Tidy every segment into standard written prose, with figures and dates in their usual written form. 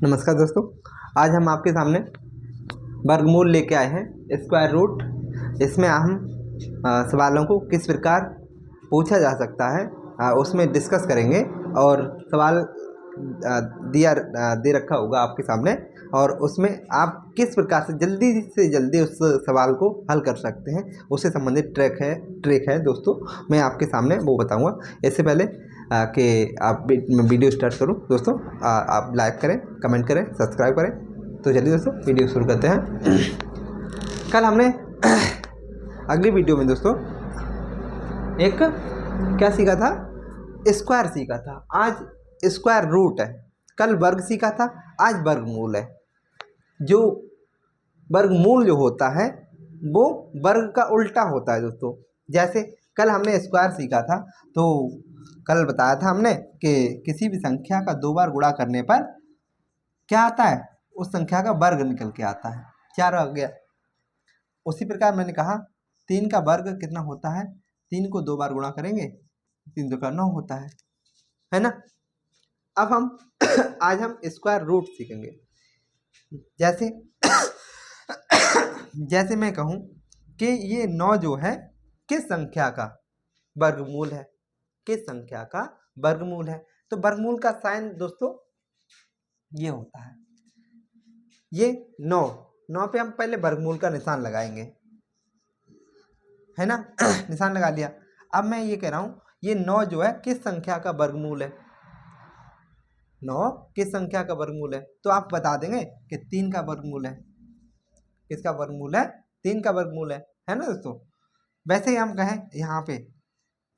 नमस्कार दोस्तों, आज हम आपके सामने वर्गमूल लेके आए हैं स्क्वायर रूट। इसमें हम सवालों को किस प्रकार पूछा जा सकता है उसमें डिस्कस करेंगे। और सवाल दे रखा होगा आपके सामने, और उसमें आप किस प्रकार से जल्दी उस सवाल को हल कर सकते हैं, उससे संबंधित ट्रिक है दोस्तों, मैं आपके सामने वो बताऊंगा। इससे पहले कि आप वीडियो स्टार्ट करूं दोस्तों, आप लाइक करें, कमेंट करें, सब्सक्राइब करें। तो चलिए दोस्तों वीडियो शुरू करते हैं। कल हमने अगली वीडियो में दोस्तों एक क्या सीखा था, स्क्वायर सीखा था। आज स्क्वायर रूट है, कल वर्ग सीखा था, आज वर्गमूल है। जो वर्गमूल जो होता है वो वर्ग का उल्टा होता है दोस्तों। जैसे कल हमने स्क्वायर सीखा था, तो कल बताया था हमने कि किसी भी संख्या का 2 बार गुणा करने पर क्या आता है, उस संख्या का वर्ग निकल के आता है, 4 आ गया। उसी प्रकार मैंने कहा 3 का वर्ग कितना होता है, 3 को 2 बार गुणा करेंगे 3 2 का 9 होता है ना। अब हम आज हम स्क्वायर रूट सीखेंगे। जैसे जैसे मैं कहूँ कि ये 9 जो है किस संख्या का वर्गमूल है, किस संख्या का वर्गमूल है। तो वर्गमूल का साइन दोस्तों ये होता है, ये 9 पे हम पहले वर्गमूल का निशान लगाएंगे, है ना। निशान लगा लिया। अब मैं ये कह रहा हूँ ये 9 जो है किस संख्या का वर्गमूल है, 9 किस संख्या का वर्गमूल है। तो आप बता देंगे कि 3 का वर्गमूल है। किसका वर्गमूल है, 3 का वर्गमूल है ना दोस्तों। वैसे ही हम कहें यहाँ पे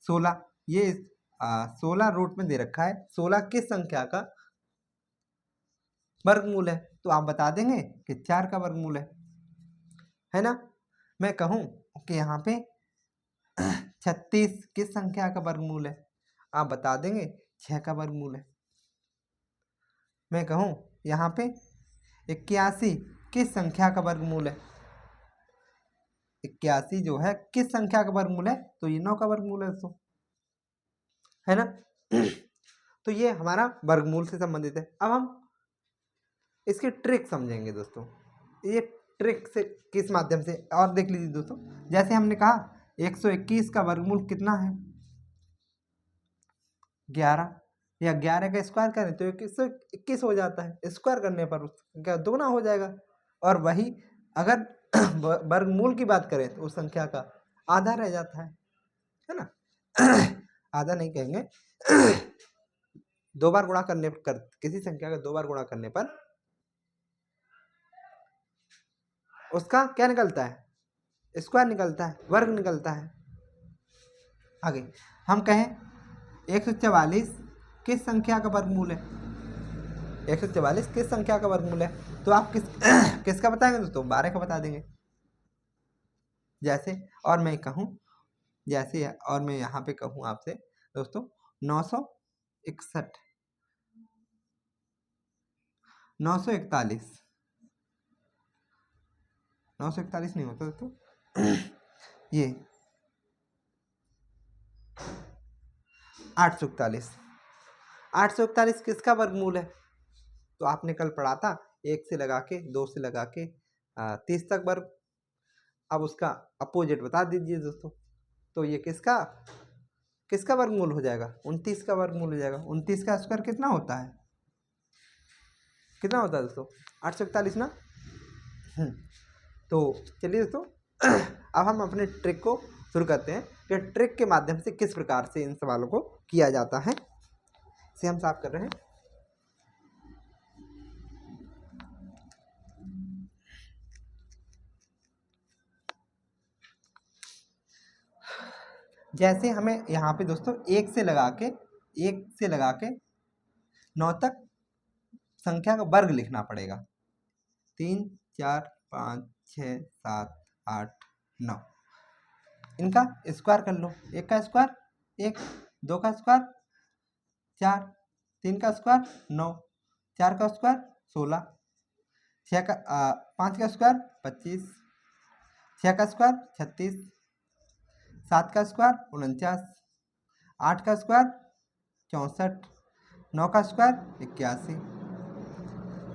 16, ये 16 रूट में दे रखा है, 16 किस संख्या का वर्गमूल है। तो आप बता देंगे कि 4 का वर्गमूल है ना। मैं कहूँ कि यहाँ पे 36 किस संख्या का वर्गमूल है, आप बता देंगे 6 का वर्गमूल है। मैं कहूँ यहाँ पे 81 किस संख्या का वर्गमूल है, 81 जो है किस संख्या का वर्गमूल है, तो ये 9 का वर्गमूल है दोस्तों, है ना। तो ये हमारा वर्गमूल से संबंधित है। अब हम इसकी ट्रिक समझेंगे दोस्तों। ये ट्रिक से किस माध्यम से, और देख लीजिए दोस्तों, जैसे हमने कहा 121 का वर्गमूल कितना है, 11, या 11 का स्क्वायर करें तो 121 हो जाता है, स्क्वायर करने पर उसका दोगुना हो जाएगा। और वही अगर वर्गमूल की बात करें तो उस संख्या का आधा रह जाता है ना। आधा नहीं कहेंगे, 2 बार गुणा करने पर, किसी संख्या का 2 बार गुणा करने पर उसका क्या निकलता है, स्क्वायर निकलता है, वर्ग निकलता है। आगे हम कहें 144 किस संख्या का वर्गमूल है, 144 किस संख्या का वर्गमूल है। तो आप किसका बताएंगे दोस्तों, 12 का बता देंगे। जैसे और मैं कहूँ, जैसे और मैं यहाँ पे कहूँ आपसे दोस्तों 961, 941, 941 नहीं होता दोस्तों, ये 841, 841 किसका वर्गमूल है। तो आपने कल पढ़ा था 1 से लगा के 2 से लगा के 30 तक वर्ग। अब उसका अपोजिट बता दीजिए दोस्तों, तो ये किसका वर्गमूल हो जाएगा, 29 का वर्गमूल हो जाएगा। 29 का स्क्वायर कितना होता है, कितना होता है दोस्तों, 841 ना। तो चलिए दोस्तों, अब हम अपने ट्रिक को शुरू करते हैं कि ट्रिक के माध्यम से किस प्रकार से इन सवालों को किया जाता है। इसे हम साफ कर रहे हैं। जैसे हमें यहाँ पे दोस्तों 1 से लगा के 9 तक संख्या का वर्ग लिखना पड़ेगा। 3 4 5 6 7 8 9, इनका स्क्वायर कर लो। 1 का स्क्वायर 1, 2 का स्क्वायर 4, 3 का स्क्वायर 9, 4 का स्क्वायर 16, 5 का स्क्वायर 25, 6 का स्क्वायर 36, 7 का स्क्वायर 49, 8 का स्क्वायर 64, 9 का स्क्वायर 81,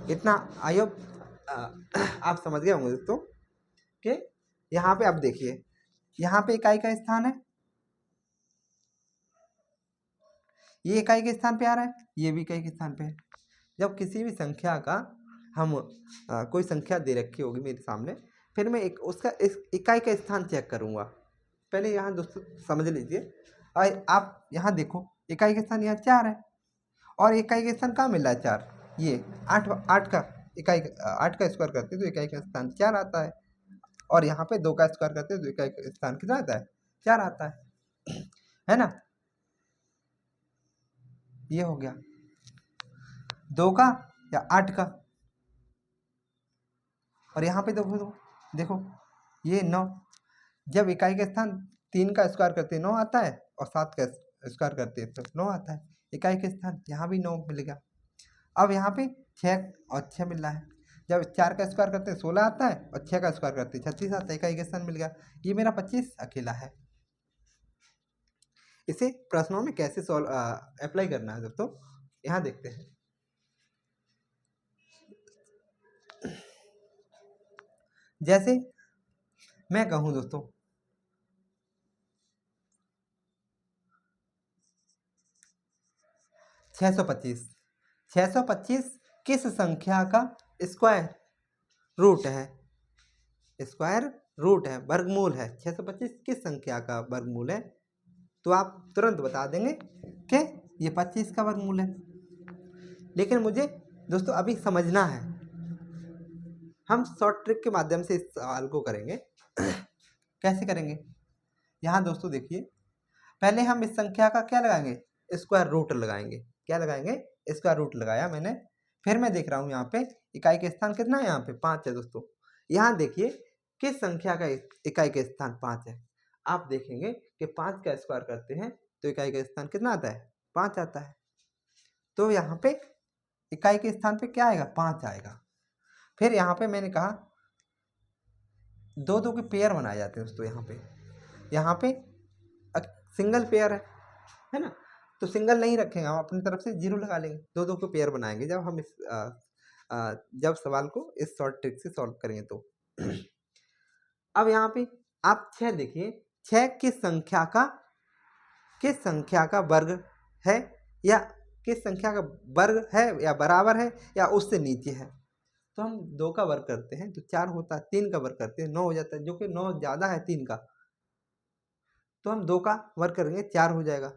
इतना आई होप आप समझ गए होंगे दोस्तों कि यहाँ पे आप देखिए, यहाँ पे इकाई का स्थान है, ये इकाई के स्थान पे आ रहा है, ये भी इकाई के स्थान पे है। जब किसी भी संख्या का हम कोई संख्या दे रखी होगी मेरे सामने, फिर मैं एक उसका इस इकाई का स्थान चेक करूँगा। पहले यहाँ दोस्तों समझ लीजिए, आप यहाँ देखो इकाई का स्थान यहाँ 4 है, और इकाई का स्थान कहाँ मिल रहा है 4, ये 8 का इकाई 8 का स्क्वायर करते हैं तो इकाई का स्थान 4 आता है, और यहाँ पे 2 का स्क्वायर करते हैं तो इकाई का स्थान कितना आता है, 4 आता है ना। ये हो गया 2 का या 8 का, और यहाँ पे देखो ये 9, जब इकाई का स्थान 3 का स्क्वायर करते हैं 9 आता है, और 7 का स्क्वायर करते हैं तो 9 आता है। इकाई का स्थान यहाँ भी 9 मिलेगा। अब यहाँ पे 6 और 6 मिल रहा है, जब 4 का स्क्वायर करते हैं 16 आता है, और 6 का स्क्वायर करते हैं 36 आता है, इकाई का स्थान मिल गया। ये मेरा 25 अकेला है। इसे प्रश्नों में कैसे सॉल्व अप्लाई करना है दोस्तों, यहाँ देखते हैं। जैसे मैं कहूँ दोस्तों 625 किस संख्या का स्क्वायर रूट है, स्क्वायर रूट है, वर्गमूल है। 625 किस संख्या का वर्गमूल है, तो आप तुरंत बता देंगे कि ये 25 का वर्गमूल है। लेकिन मुझे दोस्तों अभी समझना है, हम शॉर्ट ट्रिक के माध्यम से इस सवाल को करेंगे। कैसे करेंगे, यहाँ दोस्तों देखिए, पहले हम इस संख्या का क्या लगाएंगे, स्क्वायर रूट लगाएंगे। क्या लगाएंगे, स्क्वायर रूट लगाया मैंने। फिर मैं देख रहा हूँ यहाँ पे इकाई का स्थान कितना है, यहाँ पे 5 है दोस्तों। यहाँ देखिए किस संख्या का इकाई का स्थान 5 है। आप देखेंगे कि 5 का स्क्वायर करते हैं तो इकाई का स्थान कितना आता है, 5 आता है। तो यहाँ पे इकाई के स्थान पे क्या आएगा, 5 आएगा। फिर यहाँ पे मैंने कहा 2 2 के पेयर बनाए जाते हैं दोस्तों। यहाँ पे सिंगल पेयर है ना, तो सिंगल नहीं रखेंगे, हम अपनी तरफ से 0 लगा लेंगे। 2 2 को पेयर बनाएंगे जब हम जब सवाल को इस शॉर्ट ट्रिक से सॉल्व करेंगे तो। अब यहाँ पे आप 6 देखिए, 6 किस संख्या का वर्ग है, या किस संख्या का वर्ग है, या बराबर है, या उससे नीचे है। तो हम 2 का वर्ग करते हैं तो 4 होता है, 3 का वर्ग करते हैं 9 हो जाता है, जो कि 9 ज़्यादा है 3 का। तो हम 2 का वर्ग करेंगे 4 हो जाएगा,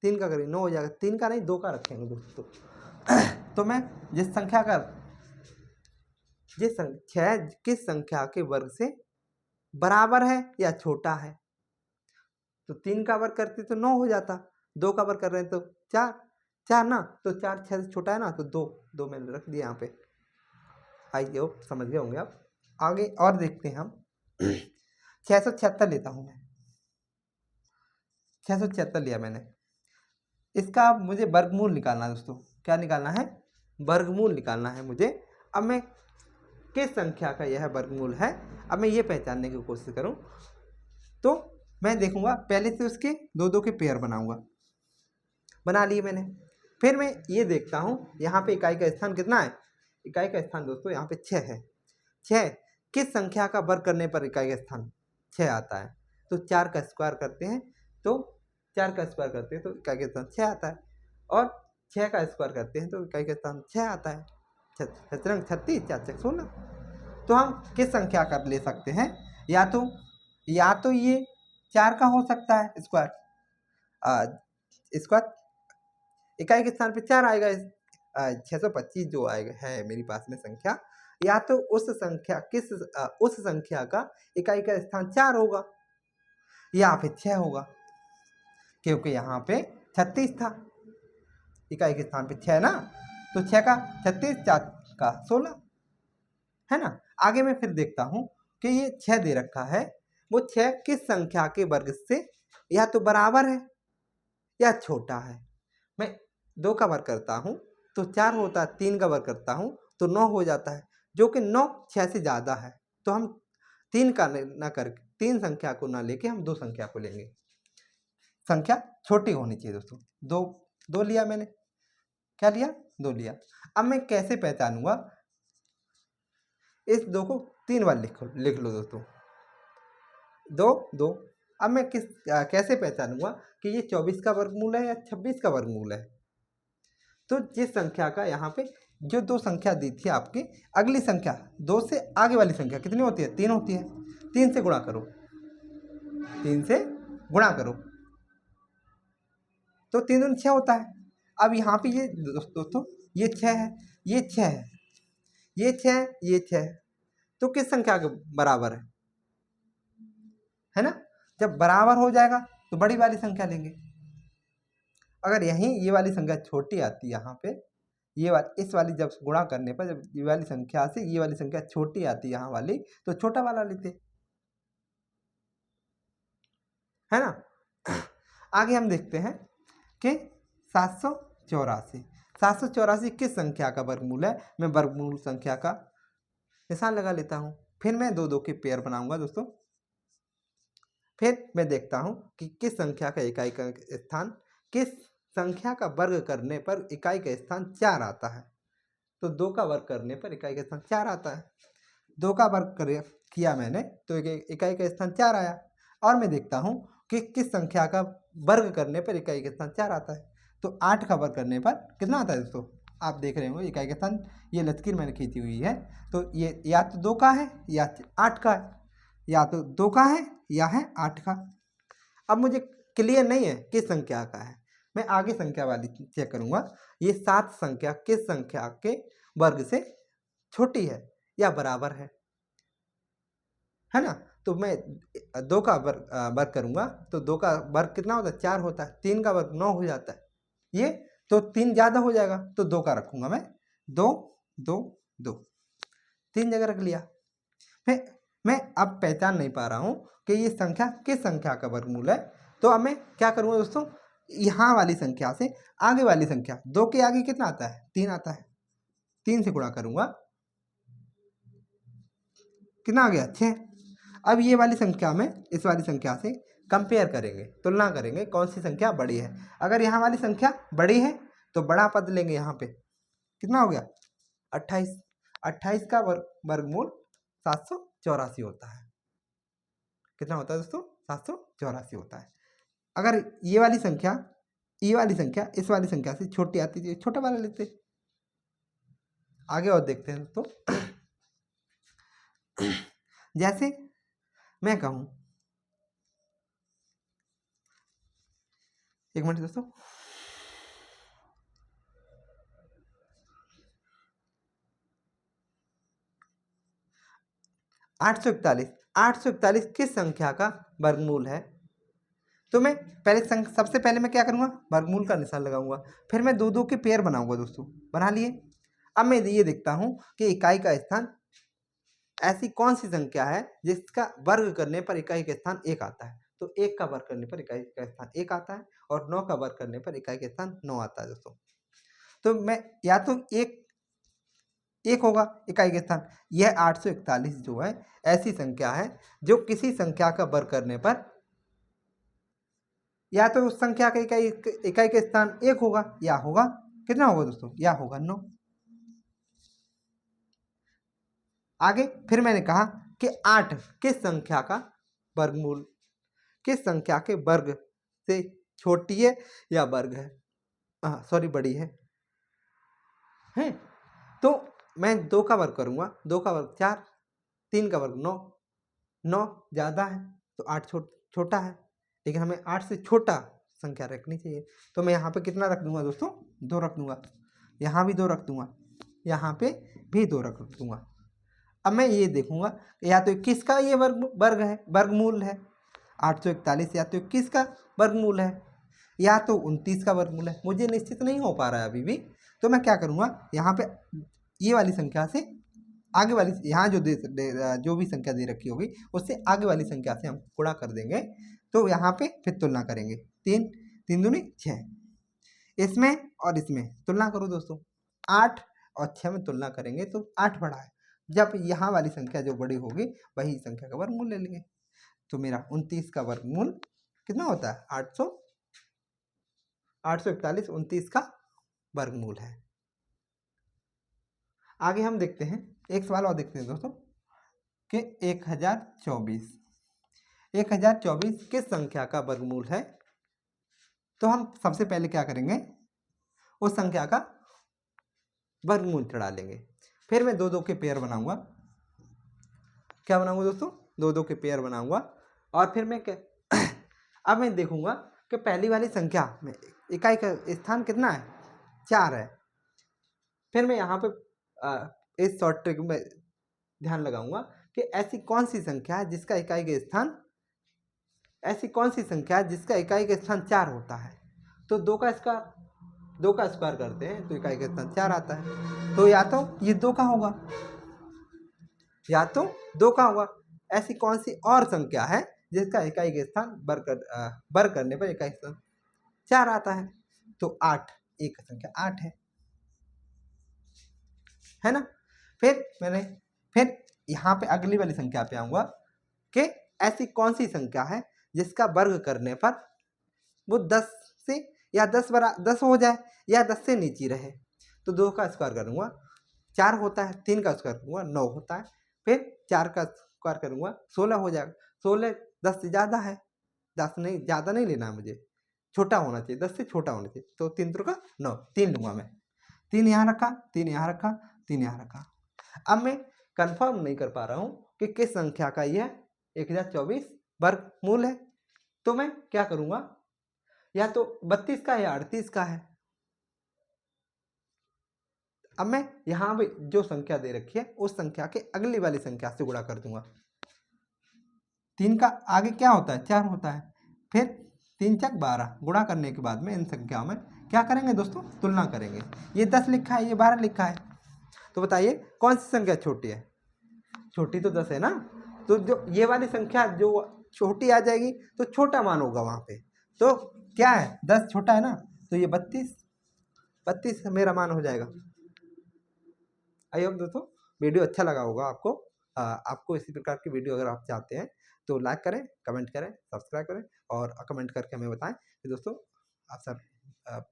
3 का करेंगे 9 हो जाएगा। 3 का नहीं 2 का रखेंगे दोस्तों। तो मैं जिस संख्या का किस संख्या के वर्ग से बराबर है या छोटा है, तो 3 का वर्ग करते तो 9 हो जाता, 2 का वर्ग कर रहे हैं तो 4 ना, तो 4 6 से छोटा है ना, तो 2 मैंने रख दिया यहाँ पे। आइए समझ गए होंगे आप। आगे और देखते हैं हम। 676 लेता हूँ मैं, 676 लिया मैंने। इसका मुझे वर्गमूल निकालना है दोस्तों। क्या निकालना है, वर्गमूल निकालना है मुझे। अब मैं किस संख्या का यह वर्गमूल है, अब मैं ये पहचानने की कोशिश करूं तो मैं देखूंगा, पहले से उसके 2 2 के पेयर बनाऊंगा। बना लिए मैंने। फिर मैं ये देखता हूँ यहाँ पे इकाई का स्थान कितना है, इकाई का स्थान दोस्तों यहाँ पे 6 है। 6 किस संख्या का वर्ग करने पर इकाई का स्थान 6 आता है, तो 4 का स्क्वायर करते हैं तो 4 का स्क्वायर करते हैं तो इकाई का स्थान 6 आता है, और 6 का स्क्वायर करते हैं तो इकाई का स्थान 6 आता है। 36 4 6 16। तो हम किस संख्या का ले सकते हैं, या तो ये 4 का हो सकता है स्क्वायर, स्क्वायर इकाई के स्थान पे 4 आएगा। 625 जो आएगा है मेरे पास में संख्या, या तो उस संख्या का इकाई का स्थान 4 होगा, या फिर 6 होगा, क्योंकि यहाँ पे 36 था, इकाई के स्थान पे 6 ना, तो 6 का 36 4 का 16 है ना। आगे मैं फिर देखता हूँ कि ये 6 दे रखा है, वो 6 किस संख्या के वर्ग से या तो बराबर है या छोटा है। मैं 2 का वर्ग करता हूँ तो 4 होता है, 3 का वर्ग करता हूँ तो 9 हो जाता है, जो कि 9 6 से ज़्यादा है। तो हम 3 का ना करके 3 संख्या को ना लेके हम 2 संख्या को लेंगे। संख्या छोटी होनी चाहिए दोस्तों। 2 लिया मैंने, क्या लिया, 2 लिया। अब मैं कैसे पहचानूंगा इस 2 को 3 बार लिख लो दोस्तों, 2 2। अब मैं कैसे पहचानूंगा कि ये 24 का वर्गमूल है या 26 का वर्गमूल है? तो जिस संख्या का यहाँ पे जो 2 संख्या दी थी आपकी, अगली संख्या 2 से आगे वाली संख्या कितनी होती है? 3 होती है। 3 से गुणा करो, 3 से गुणा करो तो 3 दूनी 6 होता है। अब यहाँ पे ये दोस्तों ये 6 है, ये 6 है, ये 6 है, ये 6 है, तो किस संख्या के बराबर है ना? जब बराबर हो जाएगा तो बड़ी वाली संख्या लेंगे। अगर यहीं ये वाली संख्या छोटी आती है, यहाँ पे ये वाली इस वाली जब गुणा करने पर जब ये वाली संख्या से ये वाली संख्या छोटी आती है यहाँ वाली, तो छोटा वाला लेते, है ना? आगे हम देखते हैं कि 784 784 किस संख्या का वर्गमूल है? मैं वर्गमूल संख्या का निशान लगा लेता हूँ, फिर मैं 2 2 के पेयर बनाऊंगा दोस्तों। फिर मैं देखता हूँ कि किस संख्या का इकाई का स्थान, किस संख्या का वर्ग करने पर इकाई का स्थान 4 आता है। तो 2 का वर्ग करने पर इकाई का स्थान 4 आता है। 2 का वर्ग किया मैंने तो इकाई का स्थान 4 आया। और मैं देखता हूँ कि किस संख्या का वर्ग करने पर इकाई का स्थान 4 आता है। तो 8 का वर्ग करने पर कितना आता है दोस्तों? आप देख रहे हो इकाई का स्थान, ये लकीर मैंने खींची हुई है, तो ये या तो 2 का है या 8 का है, या तो 2 का है या है 8 का। अब मुझे क्लियर नहीं है किस संख्या का है, मैं आगे संख्या वाली चेक करूंगा। ये 7 संख्या किस संख्या के वर्ग से छोटी है या बराबर है ना? तो मैं 2 का वर्ग करूंगा तो 2 का वर्ग कितना होता है? 4 होता है। 3 का वर्ग 9 हो जाता है। ये तो 3 ज़्यादा हो जाएगा तो 2 का रखूंगा मैं, 2 2 2 3 जगह रख लिया। फिर मैं अब पहचान नहीं पा रहा हूँ कि ये संख्या किस संख्या का वर्गमूल है। तो अब मैं क्या करूँगा दोस्तों, यहाँ वाली संख्या से आगे वाली संख्या, 2 के आगे कितना आता है? 3 आता है। 3 से गुणा करूँगा, कितना आ गया? 6। अब ये वाली संख्या में इस वाली संख्या से कंपेयर करेंगे, तुलना करेंगे कौन सी संख्या बड़ी है। अगर यहाँ वाली संख्या बड़ी है तो बड़ा पद लेंगे। यहाँ पे कितना हो गया? 28। 28 का वर्गमूल 784 होता है। कितना होता है दोस्तों? 784 होता है। अगर ये वाली संख्या इस वाली संख्या से छोटी आती है, छोटा वाला लेते। आगे और देखते हैं दोस्तों। जैसे मैं कहूं, एक मिनट दोस्तों, आठ सौ इकतालीस किस संख्या का वर्गमूल है? तो मैं सबसे पहले मैं क्या करूंगा? वर्गमूल का निशान लगाऊंगा, फिर मैं 2 2 के पेयर बनाऊंगा दोस्तों। बना लिए। अब मैं ये देखता हूं कि इकाई का स्थान ऐसी कौन सी संख्या है जिसका वर्ग करने पर इकाई का स्थान 1 आता है। तो 1 का वर्ग करने पर इकाई का स्थान 1 आता है और 9 का वर्ग करने पर इकाई का स्थान 9 आता है दोस्तों। तो मैं या तो एक होगा इकाई का स्थान। यह 841 जो है ऐसी संख्या है जो किसी संख्या का वर्ग करने पर या तो उस संख्या का इकाई का स्थान 1 होगा या होगा कितना होगा दोस्तों? या होगा 9। आगे फिर मैंने कहा कि 8 किस संख्या का वर्गमूल, किस संख्या के वर्ग से छोटी है या वर्ग है, सॉरी बड़ी है। तो मैं 2 का वर्ग करूंगा, 2 का वर्ग 4, 3 का वर्ग 9, 9 ज़्यादा है तो 8 छोटा है, लेकिन हमें 8 से छोटा संख्या रखनी चाहिए। तो मैं यहाँ पे कितना रख दूंगा दोस्तों? 2 रख दूंगा। यहाँ भी 2 रख दूंगा, यहाँ पे भी 2 रख दूंगा। अब मैं ये देखूंगा या तो 21 का ये वर्ग है, वर्गमूल है। 841 या तो 21 का वर्गमूल है या तो 29 का वर्गमूल है। मुझे निश्चित नहीं हो पा रहा है अभी भी। तो मैं क्या करूँगा, यहाँ पे ये वाली संख्या से आगे वाली, यहाँ जो भी संख्या दे रखी होगी उससे आगे वाली संख्या से हम गुणा कर देंगे। तो यहाँ पे फिर तुलना करेंगे, 3 3 दूनी 6, इसमें और इसमें तुलना करो दोस्तों। 8 और 6 में तुलना करेंगे तो 8 बड़ा है। जब यहाँ वाली संख्या जो बड़ी होगी वही संख्या का वर्गमूल ले लेंगे। तो मेरा 29 का वर्गमूल कितना होता है? 841 29 का वर्गमूल है। आगे हम देखते हैं एक सवाल और देखते हैं दोस्तों कि 1024 1024 किस संख्या का वर्गमूल है। तो हम सबसे पहले क्या करेंगे, उस संख्या का वर्गमूल चढ़ा लेंगे। फिर मैं दो दो के पेयर बनाऊंगा। क्या बनाऊंगा दोस्तों, दो दो के पेयर बनाऊंगा। और फिर मैं अब मैं देखूंगा कि पहली वाली संख्या में इकाई का स्थान कितना है, 4 है। फिर मैं यहाँ पे इस शॉर्ट ट्रिक में ध्यान लगाऊंगा कि ऐसी कौन सी संख्या है जिसका इकाई का स्थान, ऐसी कौन सी संख्या है जिसका इकाई का स्थान 4 होता है। तो 2 का स्क्वायर करते हैं तो इकाई का स्थान 4 आता है। तो या तो ये 2 का होगा या तो 2 का होगा। ऐसी कौन सी और संख्या है जिसका इकाई का स्थान वर्ग करने पर इकाई स्थान 4 आता है। तो 8, एक संख्या 8 है ना। फिर यहाँ पे अगली वाली संख्या पे आऊंगा कि ऐसी कौन सी संख्या है जिसका वर्ग करने पर वो 10 से या 10 हो जाए या 10 से नीचे रहे। तो 2 का स्क्वायर करूंगा 4 होता है, 3 का स्क्वायर करूंगा 9 होता है, फिर 4 का स्क्वायर करूंगा 16 हो जाएगा। 16 10 से ज़्यादा है, 10 नहीं, ज़्यादा नहीं लेना है मुझे, छोटा होना चाहिए, 10 से छोटा होना चाहिए। तो 3 का 9, 3 लूंगा मैं। 3 यहाँ रखा, 3 यहाँ रखा, 3 यहाँ रखा। अब मैं कंफर्म नहीं कर पा रहा हूँ कि किस संख्या का यह 1024 वर्गमूल है। तो मैं क्या करूँगा, या तो 32 का या 38 का है। अब मैं यहाँ पे जो संख्या दे रखी है उस संख्या के अगली वाली संख्या से गुणा कर दूंगा। 3 का आगे क्या होता है, 4 होता है। फिर 3 चक 12 गुणा करने के बाद में इन संख्याओं में क्या करेंगे दोस्तों, तुलना करेंगे। ये 10 लिखा है, ये 12 लिखा है, तो बताइए कौन सी संख्या छोटी है। छोटी तो 10 है ना। तो जो ये वाली संख्या जो छोटी आ जाएगी तो छोटा मान होगा वहाँ पे। तो क्या है, 10 छोटा है ना, तो ये 32 मेरा मान हो जाएगा। आई होप दोस्तों वीडियो अच्छा लगा होगा आपको। आपको इसी प्रकार की वीडियो अगर आप चाहते हैं तो लाइक करें, कमेंट करें, सब्सक्राइब करें और कमेंट करके हमें बताएं कि दोस्तों आप सब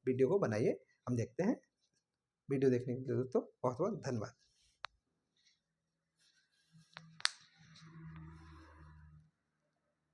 वीडियो को बनाइए। हम देखते हैं। वीडियो देखने के लिए दोस्तों बहुत बहुत धन्यवाद।